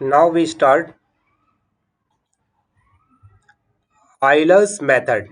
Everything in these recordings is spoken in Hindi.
Now we start Euler's method.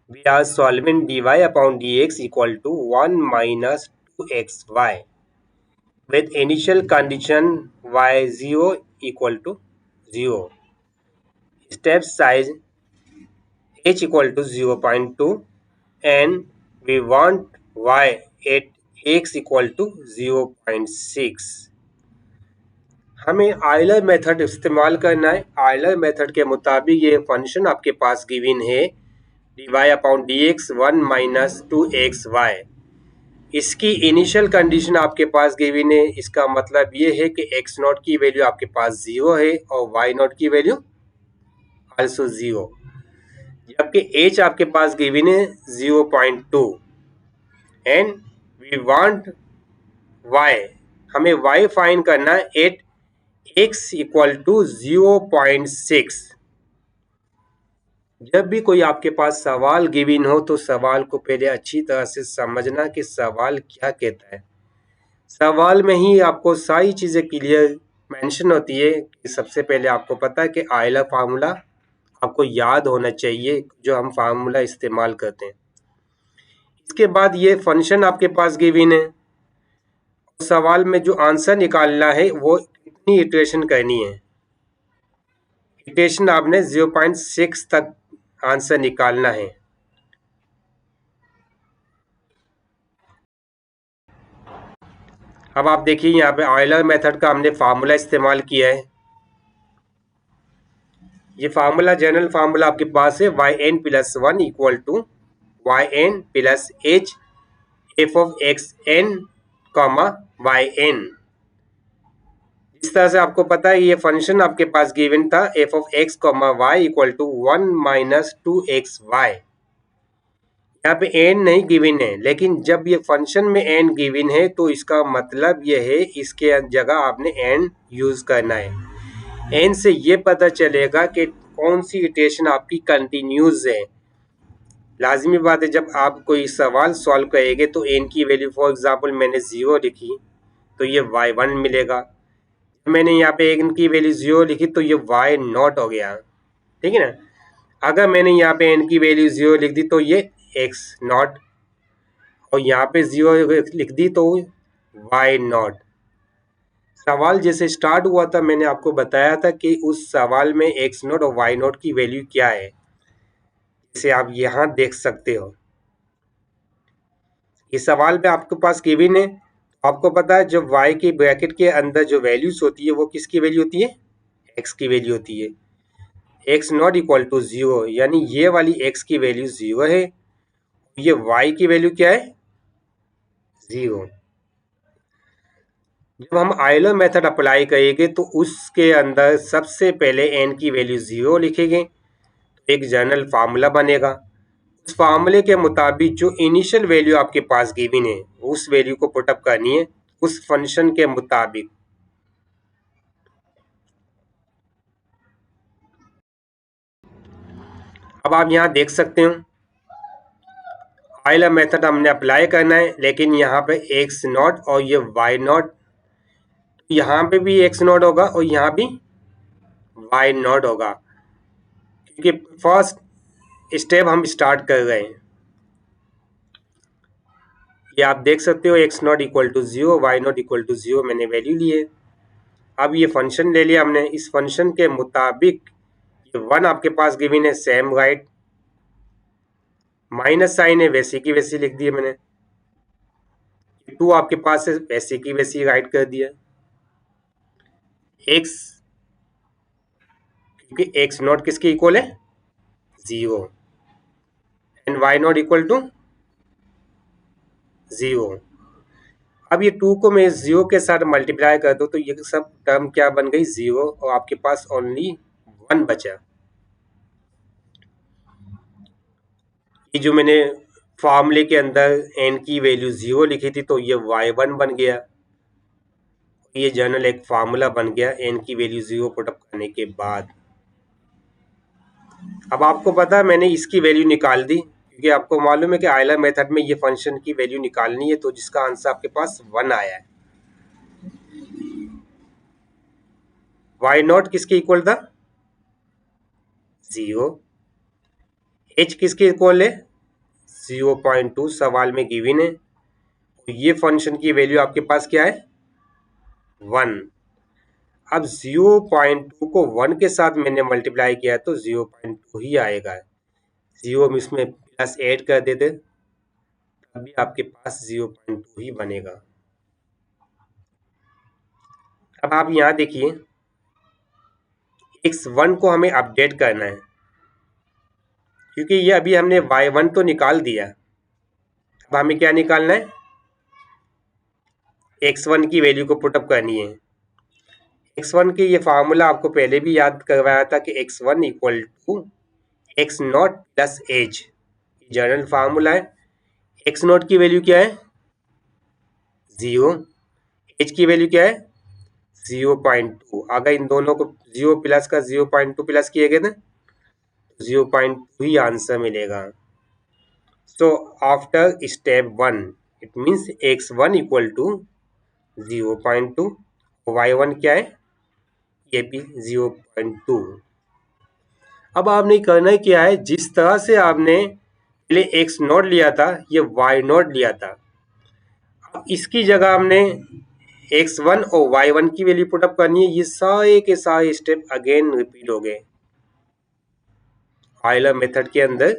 We are solving dy upon dx equal to 1 minus 2xy with initial condition y0 equal to 0. Step size h equal to 0.2 and we want y at x equal to 0.6. हमें आयलर मेथड इस्तेमाल करना है। आयलर मेथड के मुताबिक ये फंक्शन आपके पास गिवन है dy upon dx 1 minus 2xy। इसकी इनिशियल कंडीशन आपके पास गिवन है। इसका मतलब ये है कि x नॉट की वैल्यू आपके पास 0 है और y नॉट की वैल्यू आल्सो 0, जबकि h आपके पास गिवन है 0.2 एंड वी वांट y, हमें y फाइंड करना है एट x इक्वल टू 0.6। जब भी कोई आपके पास सवाल गिवन हो तो सवाल को पहले अच्छी तरह से समझना कि सवाल क्या कहता है। सवाल में ही आपको सारी चीज़ें क्लियर मेंशन होती है कि सबसे पहले आपको पता है कि आयलर फार्मूला आपको याद होना चाहिए जो हम फार्मूला इस्तेमाल करते हैं। इसके बाद ये फंक्शन आपके पास गिवन है। सवाल में जो आंसर निकालना है वो कितनी इटरेशन करनी है। इटरेशन आपने 0.6 तक आंसर निकालना है। अब आप देखिए यहाँ पे ऑयलर मेथड का हमने फार्मूला इस्तेमाल किया है। ये फार्मूला जनरल फार्मूला आपके पास है Y N plus 1 equal to Y N plus H F of X N comma Y N. इस तरह से आपको पता है ये फंक्शन आपके पास गिवन था F of X comma Y equal to 1 minus 2xy। यहाँ पे एन नहीं गिवन है, लेकिन जब ये फंक्शन में एन गिवन है तो इसका मतलब ये है इसके जगह आपने एन यूज करना है। एन से ये पता चलेगा कि कौन सी इटरेशन आपकी कंटिन्यूज है। लाजमी बात है जब आप कोई सवाल सॉल्व करेंगे तो एन की वैल्यू फॉर एग्जांपल मैंने 0 लिखी तो ये y1 मिलेगा। मैंने यहाँ पे एन की वैल्यू 0 लिखी तो ये y नॉट हो गया, ठीक है ना। अगर मैंने यहाँ पे एन की वैल्यू 0 लिख दी तो ये x नॉट, और यहाँ पे 0 लिख दी तो y नॉट। सवाल जैसे स्टार्ट हुआ था मैंने आपको बताया था कि उस सवाल में x नॉट और y नॉट की वैल्यू क्या है, जिसे आप यहाँ देख सकते हो। इस सवाल में आपके पास गिवन है, आपको पता है जब y की ब्रैकेट के अंदर जो वैल्यूज होती है वो किसकी वैल्यू होती है, x की वैल्यू होती है। x नॉट इक्वल टू 0 यानी ये वाली x की वैल्यू 0 है, ये y की वैल्यू क्या है 0। जब हम आयलर मेथड अप्लाई करेंगे तो उसके अंदर सबसे पहले n की वैल्यू 0 लिखेंगे तो एक जनरल फार्मूला बनेगा। उस फार्मूले के मुताबिक जो इनिशियल वैल्यू आपके पास गिवन है उस वैल्यू को पुटअप करनी है उस फंक्शन के मुताबिक। अब आप यहाँ देख सकते हो आयलर मेथड हमने अप्लाई करना है, लेकिन यहाँ पे एक्स नॉट और ये वाई नॉट, यहाँ पे भी एक्स नॉट होगा और यहाँ भी वाई नॉट होगा, क्योंकि फर्स्ट स्टेप हम स्टार्ट कर रहे हैं। ये आप देख सकते हो X not equal to 0 Y not equal to 0 मैंने वैल्यू लिए। अब ये फंक्शन ले लिया हमने, इस फंक्शन के मुताबिक ये 1 आपके पास गिवन है सेम राइट, माइनस साइन है वैसे की वैसी लिख दिया मैंने, 2 आपके पास है वैसे की वैसी राइट कर दिया। एक्स, क्योंकि एक्स नॉट किसके इक्वल है 0 and Y not equal to 0। अब ये 2 को मैं 0 के साथ मल्टीप्लाई कर दूं तो ये सब टर्म क्या बन गई 0 और आपके पास ओनली 1 बचा। ये जो मैंने फॉर्मूले के अंदर n की वैल्यू 0 लिखी थी तो ये y1 बन गया। ये जनरल एक फार्मूला बन गया n की वैल्यू 0 पुटअप करने के बाद। अब आपको पता है मैंने इसकी वैल्यू निकाल दी, क्योंकि आपको मालूम है कि आयलर मेथड में ये फंक्शन की वैल्यू निकालनी है, तो जिसका आंसर आपके पास 1 आया है। वाई नॉट किसके इक्वल था? 0। एच किसके इक्वल है? 0.2 सवाल में गिवन है। तो ये फंक्शन की वैल्यू आपके पास क्या है? 1। अब 0.2 को 1 के साथ मैंने मल्टीप्लाई किया तो 0.2 ही आएगा। 0 में इसमें प्लस ऐड कर देते तभी आपके पास 0.2 ही बनेगा। अब आप यहाँ देखिए, x1 को हमें अपडेट करना है क्योंकि ये अभी हमने y1 तो निकाल दिया। अब हमें क्या निकालना है? x1 की वैल्यू को पुटअप करनी है। x1 के ये फार्मूला आपको पहले भी याद करवाया था कि x1 equal to X not plus H, general formula है। एक्स नॉट की वैल्यू क्या है? 0। एज की वैल्यू क्या है? 0.2। अगर इन दोनों को 0 प्लस का 0.2 प्लस किए गए ना, 0.2 ही आंसर मिलेगा। So after step 1 it means x1 equal to 0.2, y1 क्या है? ये भी 0.2। अब आपने करना है क्या है, जिस तरह से आपने पहले एक्स नॉट लिया था ये वाई नॉट लिया था, अब इसकी जगह हमने x1 और y1 की वैल्यू पुटअप करनी है। ये सारे के सारे स्टेप अगेन रिपीट हो गए। आयलर मेथड के अंदर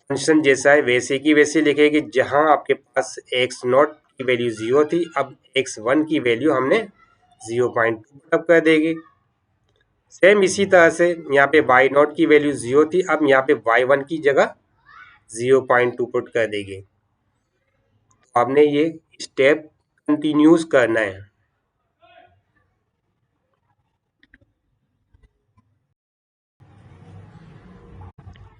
फंक्शन जैसा है वैसे की वैसे लिखेगी। जहां आपके पास एक्स नॉट की वैल्यू 0 थी, अब x1 की वैल्यू हमने 0.2 पुटअप कर देगी। सेम इसी तरह से यहाँ पे y नॉट की वैल्यू 0 थी, अब यहाँ पे y1 की जगह 0.2 पुट कर देंगे। तो आपने ये स्टेप कंटिन्यूस करना है।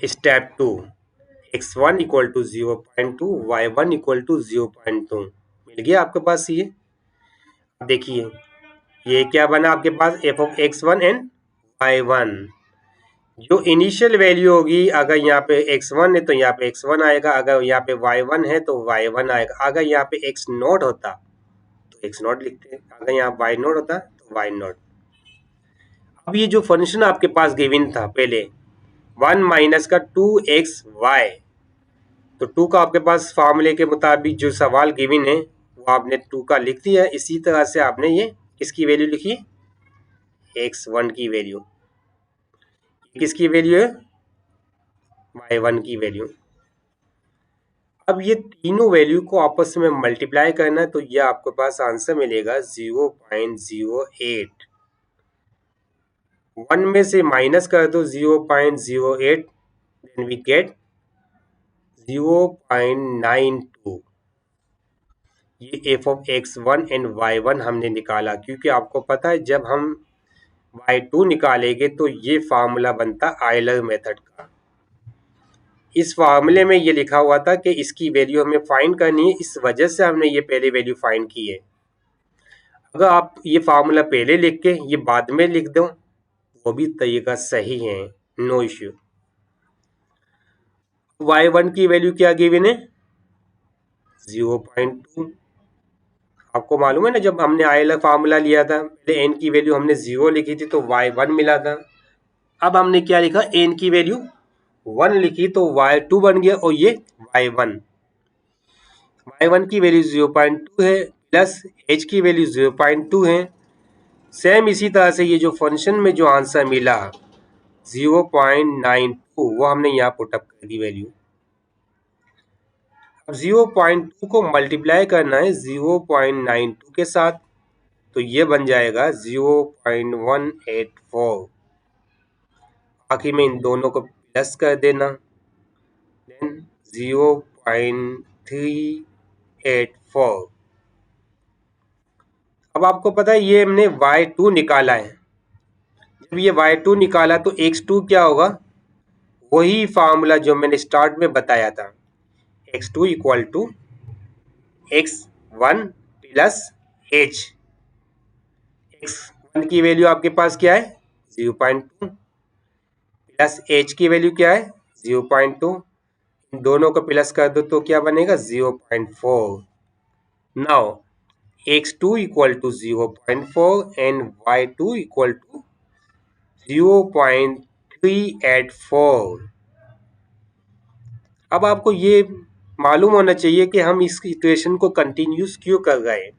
Step 2, x1 equal to 0.2, y1 equal to 0.2 मिल गया आपके पास। ये देखिए ये क्या बना आपके पास? f of x1 and y1। जो इनिशियल वैल्यू होगी, अगर यहाँ पे x1 है तो यहाँ पे x1 आएगा, अगर यहाँ पे y1 है तो y1 आएगा। अगर यहाँ पे x नॉट होता तो x नॉट लिखते हैं, अगर यहाँ y नॉट होता तो y नॉट। अब ये जो फंक्शन आपके पास गिवन था पहले 1 माइनस का 2xy, तो 2 का आपके पास फार्मूले के मुताबिक जो सवाल गिवन है वो आपने 2 का लिख दिया। इसी तरह से आपने ये किसकी वैल्यू लिखी? x1 की वैल्यू। किसकी वैल्यू है? y1 की वैल्यू। अब ये तीनों वैल्यू को आपस में मल्टीप्लाई करना है तो ये आपके पास आंसर मिलेगा 0.08। 1 में से माइनस कर दो 0.08, देन वी गेट 0.92। ये f of x1 and y1 हमने निकाला, क्योंकि आपको पता है जब हम y2 निकालेंगे तो ये फार्मूला बनता आयलर मेथड का। इस फार्मूले में ये लिखा हुआ था कि इसकी वैल्यू हमें फाइंड करनी है, इस वजह से हमने ये पहले वैल्यू फाइंड की है। अगर आप ये फार्मूला पहले लिख के ये बाद में लिख दो वो भी तरीका सही है, नो इश्यू। y1 की वैल्यू क्या गिवन है? 0.2। आपको मालूम है ना, जब हमने आयलर फार्मूला लिया था पहले n की वैल्यू हमने 0 लिखी थी तो y1 मिला था। अब हमने क्या लिखा? n की वैल्यू 1 लिखी तो y2 बन गया और ये y1। y1 की वैल्यू 0.2 है प्लस h की वैल्यू 0.2 है। सेम इसी तरह से ये जो फंक्शन में जो आंसर मिला 0.92 वो हमने यहाँ पुटअप कर दी वैल्यू। अब 0.2 को मल्टीप्लाई करना है 0.92 के साथ तो ये बन जाएगा 0.184। आखिर में इन दोनों को प्लस कर देना, देन 0.384। अब आपको पता है ये हमने y2 निकाला है। जब ये y2 निकाला तो x2 क्या होगा? वही फार्मूला जो मैंने स्टार्ट में बताया था, x2 equal to x1 plus h। x1 की वैल्यू आपके पास क्या है? 0.2 प्लस h की वैल्यू क्या है? 0.2। इन दोनों को प्लस कर दो तो क्या बनेगा? 0.4। Now x2 equal to 0.4 and y2 equal to 0.384। अब आपको ये मालूम होना चाहिए कि हम इस इक्वेशन को कंटिन्यूस क्यों कर रहे हैं,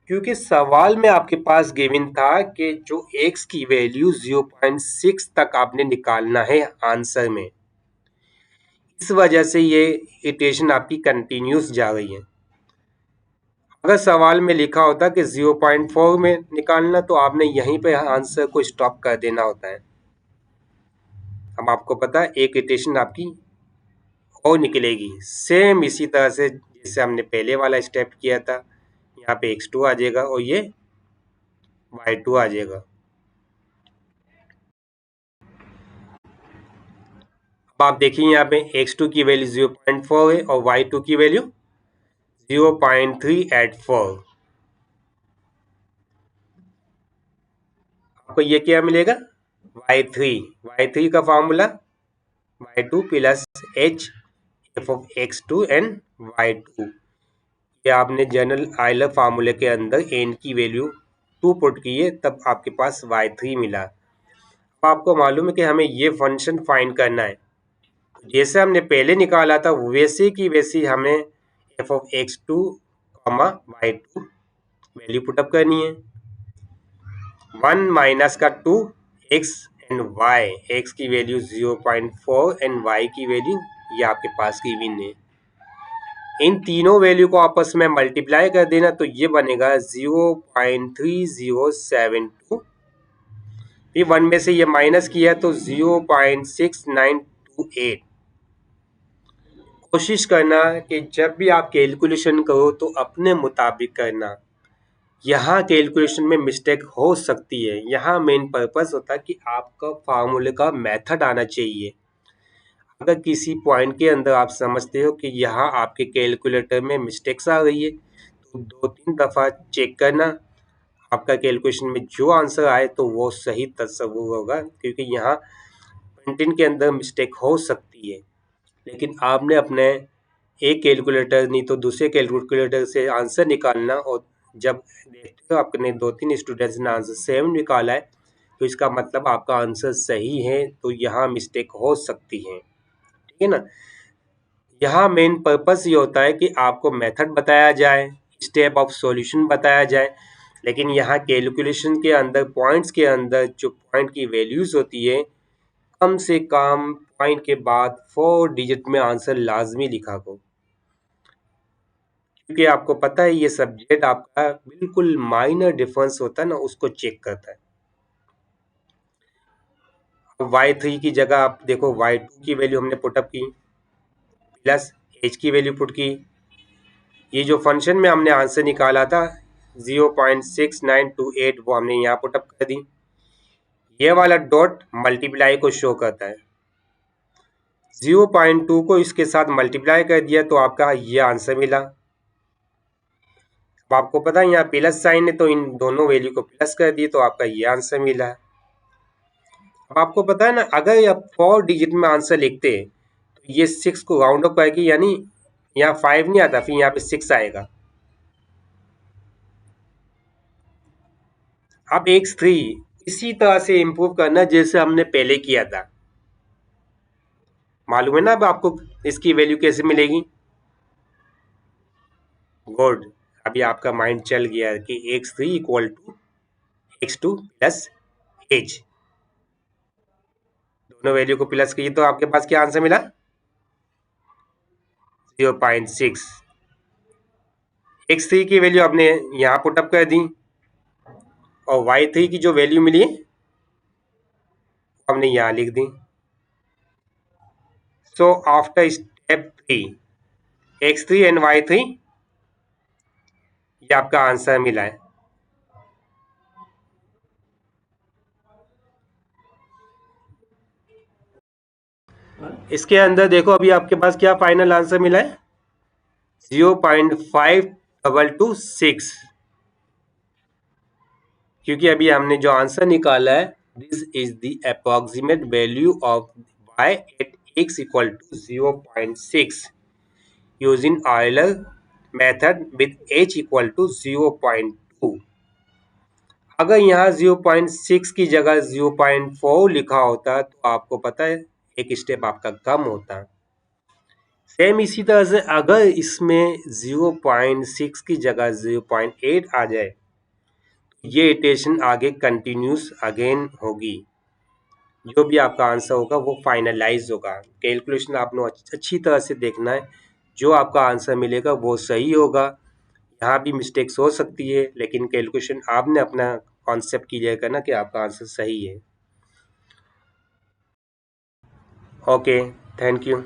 क्योंकि सवाल में आपके पास गिवन था कि जो x की वैल्यू 0.6 तक आपने निकालना है आंसर में, इस वजह से ये इक्वेशन आपकी कंटिन्यूस जा रही है। अगर सवाल में लिखा होता कि 0.4 में निकालना तो आपने यहीं पे आंसर को स्टॉप कर देना होता है। अब आपको पता है एक इक्वेशन आपकी और निकलेगी सेम इसी तरह से जैसे हमने पहले वाला स्टेप किया था। यहाँ पे x2 आ जाएगा और ये y2 आ जाएगा। अब आप देखिए यहाँ पे x2 की वैल्यू 0.4 है और y2 की वैल्यू 0.384। आपको ये क्या मिलेगा y3 का formula y2 plus h f of x2 and y2। ये आपने जनरल आयलर फार्मूले के अंदर n की वैल्यू 2 पुट की है तब आपके पास y3 मिला। अब आपको मालूम है कि हमें ये फंक्शन फाइंड करना है, जैसे हमने पहले निकाला था वैसे की वैसी हमें f of x2 y2 value put up करनी है। 1 माइनस का 2 x एंड y, x की वैल्यू 0.4 एंड y की वैल्यू ये आपके पास की विन है। इन तीनों वैल्यू को आपस में मल्टीप्लाई कर देना तो ये बनेगा 0.3072। फिर 1 में से ये माइनस किया तो 0.6928। कोशिश करना कि जब भी आप कैलकुलेशन करो तो अपने मुताबिक करना। यहाँ कैलकुलेशन में मिस्टेक हो सकती है। यहाँ मेन पर्पस होता है कि आपका फार्मूले का मेथड आना चाहिए। अगर किसी पॉइंट के अंदर आप समझते हो कि यहाँ आपके कैलकुलेटर में मिस्टेक्स आ गई है तो 2-3 दफ़ा चेक करना आपका कैलकुलेशन में जो आंसर आए तो वो सही तस्वुर होगा, क्योंकि यहाँ कंटेंट के अंदर मिस्टेक हो सकती है। लेकिन आपने अपने एक कैलकुलेटर नहीं तो दूसरे कैलकुलेटर से आंसर निकालना, और जब देखते हो आपने 2-3 स्टूडेंट्स ने आंसर सेम निकाला है तो इसका मतलब आपका आंसर सही है, तो यहाँ मिस्टेक हो सकती है। ठीक है ना। यहाँ मेन पर्पस ये होता है कि आपको मेथड बताया जाए, स्टेप ऑफ सॉल्यूशन बताया जाए, लेकिन यहाँ कैलकुलेशन के अंदर पॉइंट्स के अंदर जो पॉइंट की वैल्यूज होती है कम से कम पॉइंट के बाद 4 डिजिट में आंसर लाजमी लिखा हो, क्योंकि आपको पता है ये सब्जेक्ट आपका बिल्कुल माइनर डिफरेंस होता है ना, उसको चेक करता है। y3 की जगह आप देखो y2 की वैल्यू हमने पुटअप की प्लस h की वैल्यू पुट की। ये जो फंक्शन में हमने आंसर निकाला था 0.6928 वो हमने यहाँ पुटअप कर दी। ये वाला डॉट मल्टीप्लाई को शो करता है। 0.2 को इसके साथ मल्टीप्लाई कर दिया तो आपका ये आंसर मिला। अब आपको पता है यहाँ प्लस साइन है तो इन दोनों वैल्यू को प्लस कर दिए तो आपका ये आंसर मिला। अब आपको पता है ना, अगर आप 4 डिजिट में आंसर लिखते हैं तो ये 6 को राउंड अप करके, यानी यहाँ 5 नहीं आता फिर यहाँ पे 6 आएगा। अब x3 इसी तरह से इम्प्रूव करना जैसे हमने पहले किया था। मालूम है ना अब आपको इसकी वैल्यू कैसे मिलेगी। गुड, अभी आपका माइंड चल गया कि x3 equal to x2 plus h, दोनों वैल्यू को प्लस कीजिए तो आपके पास क्या आंसर मिला 0.6। x3 की वैल्यू आपने यहाँ पुटअप कर दी और y3 की जो वैल्यू मिली हमने यहाँ लिख दी। So after step 3 x3 and y3 ये आपका आंसर मिला है। इसके अंदर देखो अभी आपके पास क्या फाइनल आंसर मिला है 0.5226, क्योंकि अभी हमने जो आंसर निकाला है this is the approximate value of y at x equal to 0.6 using Euler method with h equal to 0.2। अगर यहाँ 0.6 की जगह 0.4 लिखा होता तो आपको पता है एक स्टेप आपका कम होता। सेम इसी तरह से अगर इसमें 0.6 की जगह 0.8 आ जाए तो ये इटरेशन आगे कंटिन्यूस अगेन होगी। जो भी आपका आंसर होगा वो फाइनलाइज होगा। कैलकुलेशन आपने अच्छी तरह से देखना है, जो आपका आंसर मिलेगा वो सही होगा। यहाँ भी मिस्टेक्स हो सकती है लेकिन कैलकुलेशन आपने अपना कॉन्सेप्ट क्लियर करना कि आपका आंसर सही है। Okay, thank you.